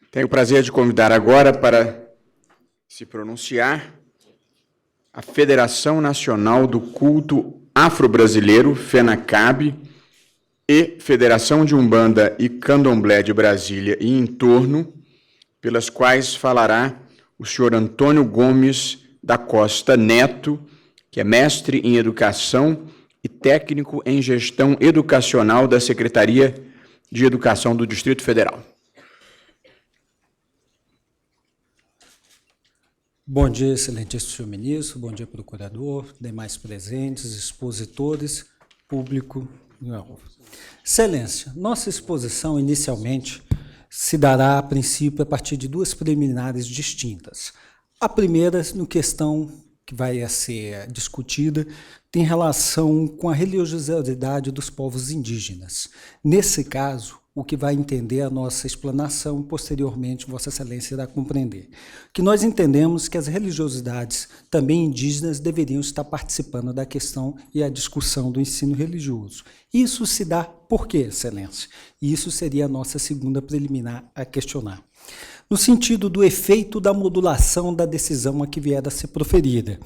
Tenho o prazer de convidar agora para se pronunciar a Federação Nacional do Culto Afro-Brasileiro, FENACAB, e Federação de Umbanda e Candomblé de Brasília e entorno, pelas quais falará o senhor Antônio Gomes da Costa Neto, que é mestre em Educação e técnico em Gestão Educacional da Secretaria de Educação do Distrito Federal. Bom dia, excelentíssimo senhor ministro, bom dia, procurador, demais presentes, expositores, público. Excelência, nossa exposição inicialmente se dará a princípio a partir de duas preliminares distintas. A primeira, no questão que vai ser discutida, tem relação com a religiosidade dos povos indígenas. Nesse caso, o que vai entender a nossa explanação, posteriormente Vossa Excelência irá compreender. Que nós entendemos que as religiosidades também indígenas deveriam estar participando da questão e a discussão do ensino religioso. Isso se dá por quê, Excelência? E isso seria a nossa segunda preliminar a questionar. No sentido do efeito da modulação da decisão a que vier a ser proferida.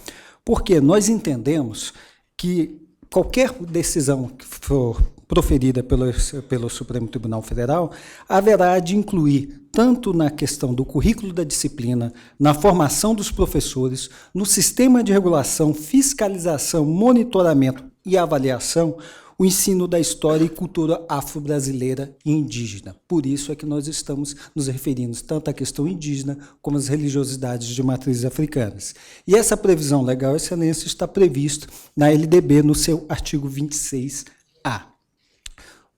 Porque nós entendemos que qualquer decisão que for proferida pelo Supremo Tribunal Federal, haverá de incluir, tanto na questão do currículo da disciplina, na formação dos professores, no sistema de regulação, fiscalização, monitoramento e avaliação, o ensino da história e cultura afro-brasileira e indígena. Por isso é que nós estamos nos referindo tanto à questão indígena como às religiosidades de matrizes africanas. E essa previsão legal, Excelência, está prevista na LDB no seu artigo 26A.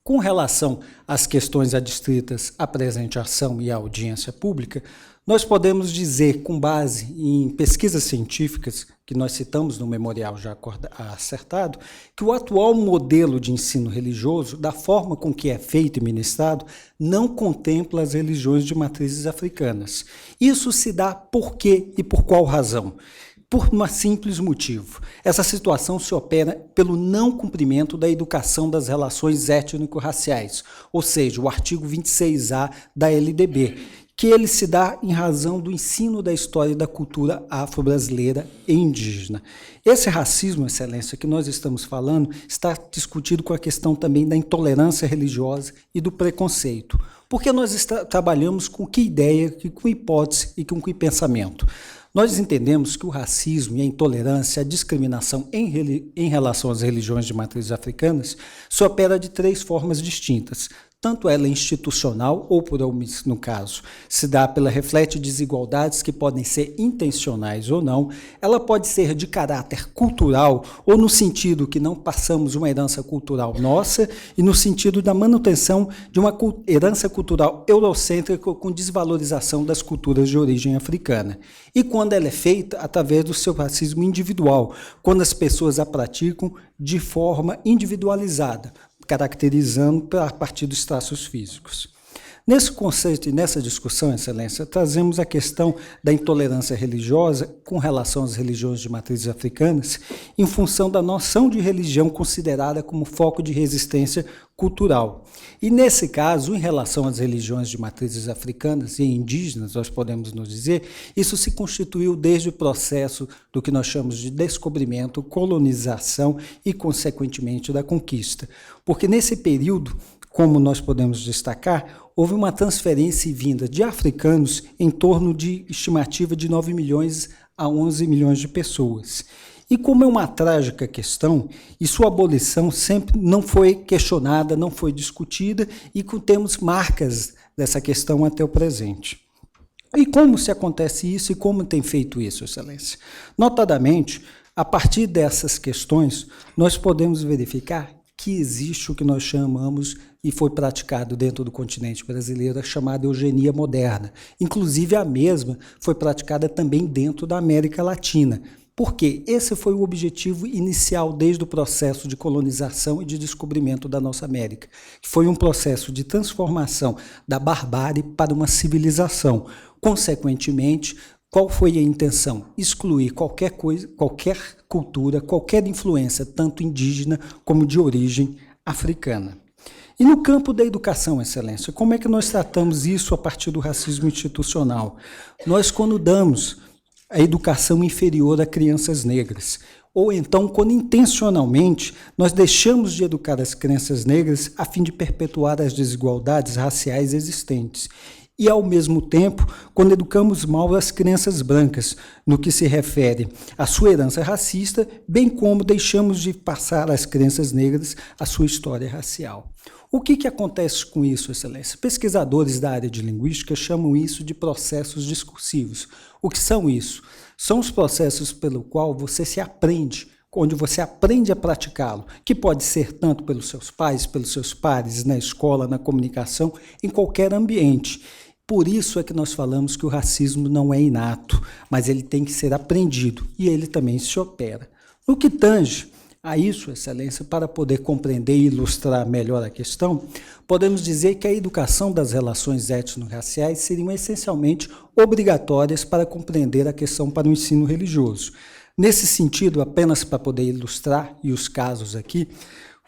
Com relação às questões adstritas à presente ação e à audiência pública, nós podemos dizer, com base em pesquisas científicas, que nós citamos no memorial já acertado, que o atual modelo de ensino religioso, da forma com que é feito e ministrado, não contempla as religiões de matrizes africanas. Isso se dá por quê e por qual razão? Por um simples motivo. Essa situação se opera pelo não cumprimento da educação das relações étnico-raciais, ou seja, o artigo 26A da LDB, que ele se dá em razão do ensino da história e da cultura afro-brasileira e indígena. Esse racismo, Excelência, que nós estamos falando, está discutido com a questão também da intolerância religiosa e do preconceito. Porque nós trabalhamos com que ideia, com hipótese e com que pensamento? Nós entendemos que o racismo e a intolerância, a discriminação em relação às religiões de matrizes africanas, se opera de três formas distintas. Tanto ela é institucional, ou por omissão, no caso, se dá pela reflete desigualdades que podem ser intencionais ou não, ela pode ser de caráter cultural, ou no sentido que não passamos uma herança cultural nossa, e no sentido da manutenção de uma herança cultural eurocêntrica com desvalorização das culturas de origem africana. E quando ela é feita através do seu racismo individual, quando as pessoas a praticam de forma individualizada, caracterizando a partir dos traços físicos. Nesse conceito e nessa discussão, Excelência, trazemos a questão da intolerância religiosa com relação às religiões de matrizes africanas, em função da noção de religião considerada como foco de resistência cultural. E nesse caso, em relação às religiões de matrizes africanas e indígenas, nós podemos nos dizer, isso se constituiu desde o processo do que nós chamamos de descobrimento, colonização e, consequentemente, da conquista. Porque nesse período, como nós podemos destacar, houve uma transferência e vinda de africanos em torno de estimativa de 9 milhões a 11 milhões de pessoas. E como é uma trágica questão, e sua abolição sempre não foi questionada, não foi discutida, e temos marcas dessa questão até o presente. E como se acontece isso e como tem feito isso, Excelência? Notadamente, a partir dessas questões, nós podemos verificar que existe o que nós chamamos, e foi praticado dentro do continente brasileiro, a chamada eugenia moderna. Inclusive, a mesma foi praticada também dentro da América Latina. Porque esse foi o objetivo inicial desde o processo de colonização e de descobrimento da nossa América, que foi um processo de transformação da barbárie para uma civilização. Consequentemente, qual foi a intenção? Excluir qualquer coisa, qualquer cultura, qualquer influência, tanto indígena como de origem africana. E no campo da educação, Excelência, como é que nós tratamos isso a partir do racismo institucional? Nós, quando damos a educação inferior a crianças negras, ou então, quando intencionalmente nós deixamos de educar as crianças negras a fim de perpetuar as desigualdades raciais existentes. E, ao mesmo tempo, quando educamos mal as crianças brancas, no que se refere à sua herança racista, bem como deixamos de passar às crianças negras a sua história racial. O que acontece com isso, Excelência? Pesquisadores da área de linguística chamam isso de processos discursivos. O que são isso? São os processos pelo qual você se aprende, onde você aprende a praticá-lo, que pode ser tanto pelos seus pais, pelos seus pares, na escola, na comunicação, em qualquer ambiente. Por isso é que nós falamos que o racismo não é inato, mas ele tem que ser aprendido e ele também se opera. No que tange a isso, Excelência, para poder compreender e ilustrar melhor a questão, podemos dizer que a educação das relações étnico-raciais seriam essencialmente obrigatórias para compreender a questão para o ensino religioso. Nesse sentido, apenas para poder ilustrar, e os casos aqui,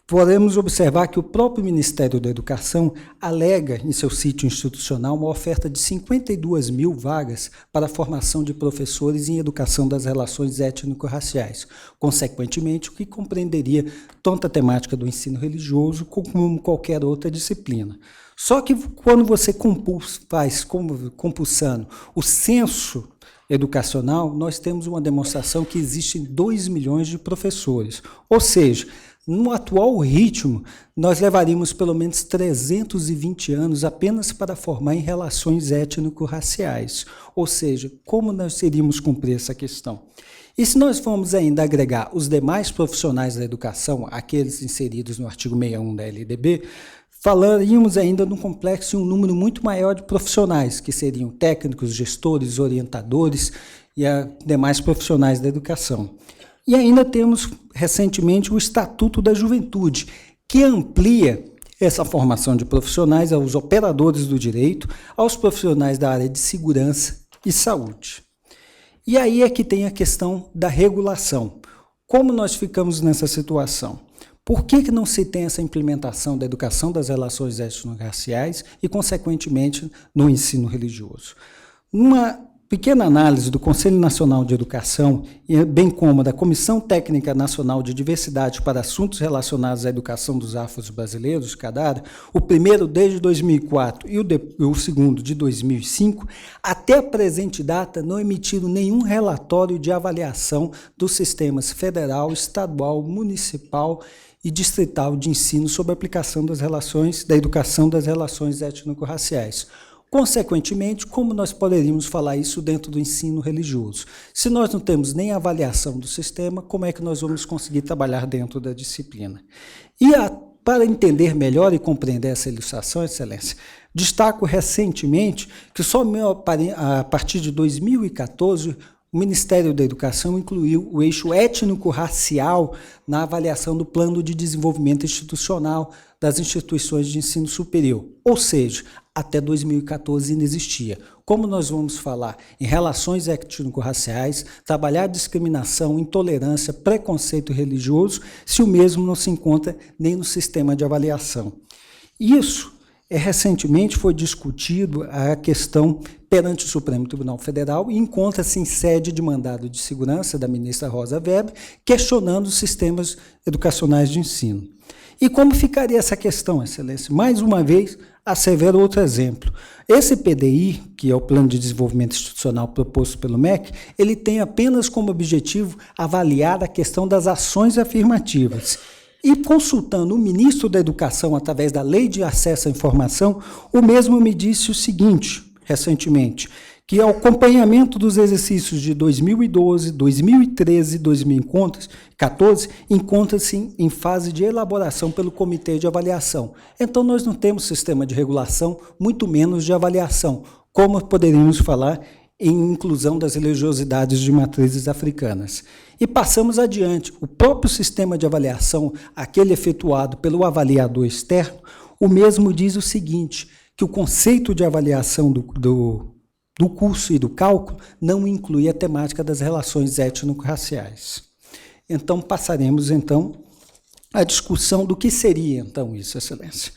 podemos observar que o próprio Ministério da Educação alega em seu sítio institucional uma oferta de 52 mil vagas para a formação de professores em educação das relações étnico-raciais, consequentemente, o que compreenderia tanto a temática do ensino religioso como qualquer outra disciplina. Só que quando você faz compulsando o censo educacional, nós temos uma demonstração que existem 2 milhões de professores, ou seja, no atual ritmo, nós levaríamos pelo menos 320 anos apenas para formar em relações étnico-raciais. Ou seja, como nós iríamos cumprir essa questão? E se nós formos ainda agregar os demais profissionais da educação, aqueles inseridos no artigo 61 da LDB, falaríamos ainda de um complexo e um número muito maior de profissionais, que seriam técnicos, gestores, orientadores e demais profissionais da educação. E ainda temos, recentemente, o Estatuto da Juventude, que amplia essa formação de profissionais aos operadores do direito, aos profissionais da área de segurança e saúde. E aí é que tem a questão da regulação. Como nós ficamos nessa situação? Por que não se tem essa implementação da educação das relações étnico-raciais e, consequentemente, no ensino religioso? Uma pequena análise do Conselho Nacional de Educação, bem como da Comissão Técnica Nacional de Diversidade para Assuntos Relacionados à Educação dos Afro-Brasileiros, CADARA, o primeiro desde 2004 e o segundo de 2005, até a presente data não emitiram nenhum relatório de avaliação dos sistemas federal, estadual, municipal e distrital de ensino sobre a aplicação da educação das relações étnico-raciais. Consequentemente, como nós poderíamos falar isso dentro do ensino religioso? Se nós não temos nem avaliação do sistema, como é que nós vamos conseguir trabalhar dentro da disciplina? E para entender melhor e compreender essa ilustração, Excelência, destaco recentemente que só a partir de 2014, o Ministério da Educação incluiu o eixo étnico-racial na avaliação do Plano de Desenvolvimento Institucional das instituições de ensino superior, ou seja, até 2014 ainda existia. Como nós vamos falar em relações étnico-raciais, trabalhar discriminação, intolerância, preconceito religioso, se o mesmo não se encontra nem no sistema de avaliação? Isso recentemente foi discutido a questão perante o Supremo Tribunal Federal e encontra-se em sede de mandado de segurança da ministra Rosa Weber, questionando os sistemas educacionais de ensino. E como ficaria essa questão, Excelência? Mais uma vez, assevero outro exemplo. Esse PDI, que é o Plano de Desenvolvimento Institucional proposto pelo MEC, ele tem apenas como objetivo avaliar a questão das ações afirmativas. E consultando o ministro da Educação através da Lei de Acesso à Informação, o mesmo me disse o seguinte, recentemente, que o acompanhamento dos exercícios de 2012, 2013 e 2014 encontra-se em fase de elaboração pelo Comitê de Avaliação. Então, nós não temos sistema de regulação, muito menos de avaliação, como poderíamos falar em inclusão das religiosidades de matrizes africanas. E passamos adiante. O próprio sistema de avaliação, aquele efetuado pelo avaliador externo, o mesmo diz o seguinte, que o conceito de avaliação do curso e do cálculo não inclui a temática das relações étnico-raciais. Então, passaremos a discussão do que seria, então, isso, Excelência.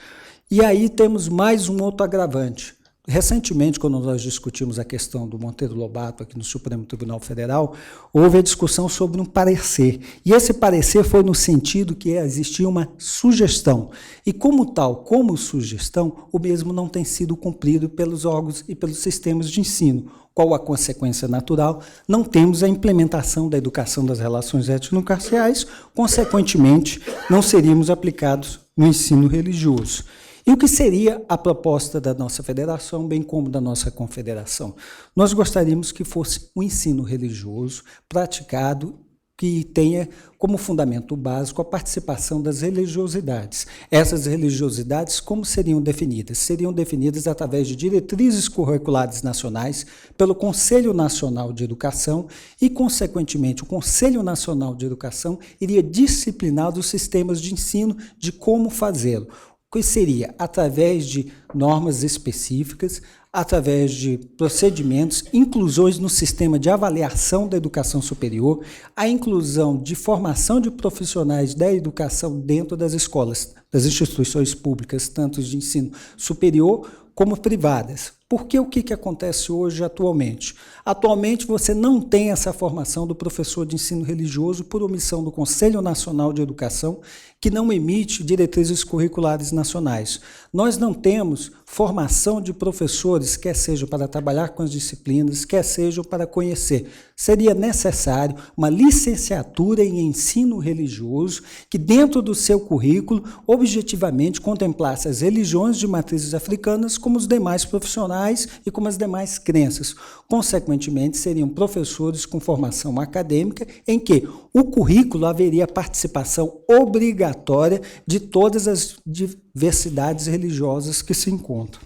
E aí temos mais um outro agravante. Recentemente, quando nós discutimos a questão do Monteiro Lobato aqui no Supremo Tribunal Federal, houve a discussão sobre um parecer. E esse parecer foi no sentido que existia uma sugestão. E como tal, como sugestão, o mesmo não tem sido cumprido pelos órgãos e pelos sistemas de ensino. Qual a consequência natural? Não temos a implementação da educação das relações étnico-raciais, consequentemente, não seríamos aplicados no ensino religioso. E o que seria a proposta da nossa federação, bem como da nossa confederação? Nós gostaríamos que fosse um ensino religioso praticado que tenha como fundamento básico a participação das religiosidades. Essas religiosidades, como seriam definidas? Seriam definidas através de diretrizes curriculares nacionais pelo Conselho Nacional de Educação e, consequentemente, o Conselho Nacional de Educação iria disciplinar os sistemas de ensino de como fazê-lo. Que seria através de normas específicas, através de procedimentos, inclusões no sistema de avaliação da educação superior, a inclusão de formação de profissionais da educação dentro das escolas, das instituições públicas, tanto de ensino superior como privadas. Porque o que acontece hoje atualmente? Atualmente você não tem essa formação do professor de ensino religioso por omissão do Conselho Nacional de Educação, que não emite diretrizes curriculares nacionais. Nós não temos formação de professores, quer seja para trabalhar com as disciplinas, quer seja para conhecer. Seria necessário uma licenciatura em ensino religioso que, dentro do seu currículo, objetivamente contemplasse as religiões de matrizes africanas como os demais profissionais e como as demais crenças. Consequentemente, seriam professores com formação acadêmica em que o currículo haveria participação obrigatória de todas as diversidades religiosas que se encontram.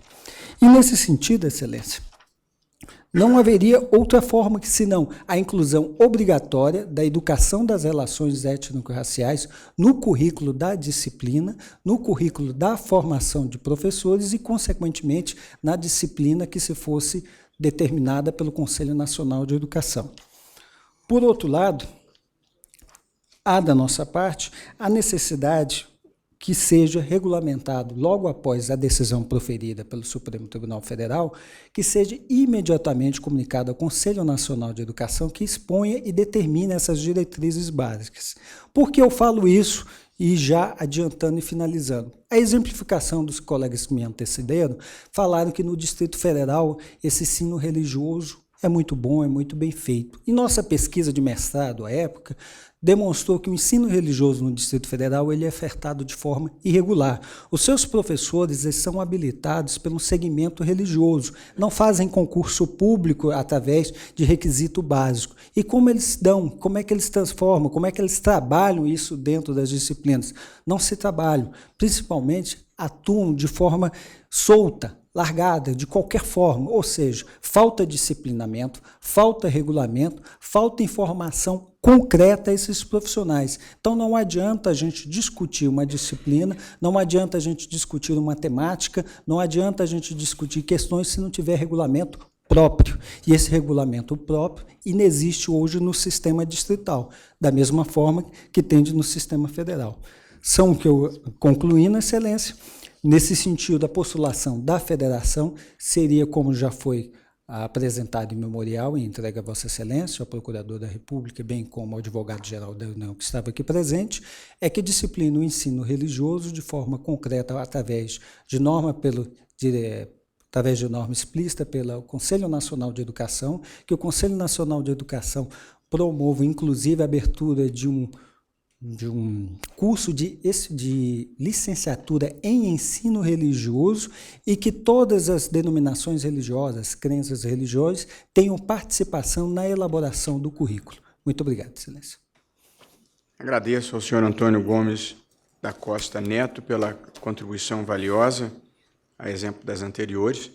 E, nesse sentido, Excelência, não haveria outra forma que senão a inclusão obrigatória da educação das relações étnico-raciais no currículo da disciplina, no currículo da formação de professores e, consequentemente, na disciplina que se fosse determinada pelo Conselho Nacional de Educação. Por outro lado, há da nossa parte a necessidade que seja regulamentado, logo após a decisão proferida pelo Supremo Tribunal Federal, que seja imediatamente comunicado ao Conselho Nacional de Educação, que exponha e determine essas diretrizes básicas. Por que eu falo isso? E já adiantando e finalizando. A exemplificação dos colegas que me antecederam falaram que no Distrito Federal esse ensino religioso é muito bom, é muito bem feito. E nossa pesquisa de mestrado, à época, demonstrou que o ensino religioso no Distrito Federal ele é ofertado de forma irregular. Os seus professores eles são habilitados pelo segmento religioso, não fazem concurso público através de requisito básico. E como eles dão, como é que eles transformam, como é que eles trabalham isso dentro das disciplinas? Não se trabalham, principalmente atuam de forma solta, largada, de qualquer forma, ou seja, falta disciplinamento, falta regulamento, falta informação concreta a esses profissionais. Então não adianta a gente discutir uma disciplina, não adianta a gente discutir uma temática, não adianta a gente discutir questões se não tiver regulamento próprio. E esse regulamento próprio inexiste hoje no sistema distrital, da mesma forma que tem no sistema federal. São o que eu concluí, na Excelência. Nesse sentido, a postulação da federação seria, como já foi apresentado em memorial e entregue a Vossa Excelência, ao Procurador da República, bem como ao Advogado-Geral da União que estava aqui presente, é que disciplina o ensino religioso de forma concreta através de norma através de norma explícita pelo Conselho Nacional de Educação, que o Conselho Nacional de Educação promova, inclusive, a abertura de um curso de licenciatura em ensino religioso e que todas as denominações religiosas, crenças religiosas, tenham participação na elaboração do currículo. Muito obrigado, Excelência. Agradeço ao senhor Antônio Gomes da Costa Neto pela contribuição valiosa, a exemplo das anteriores.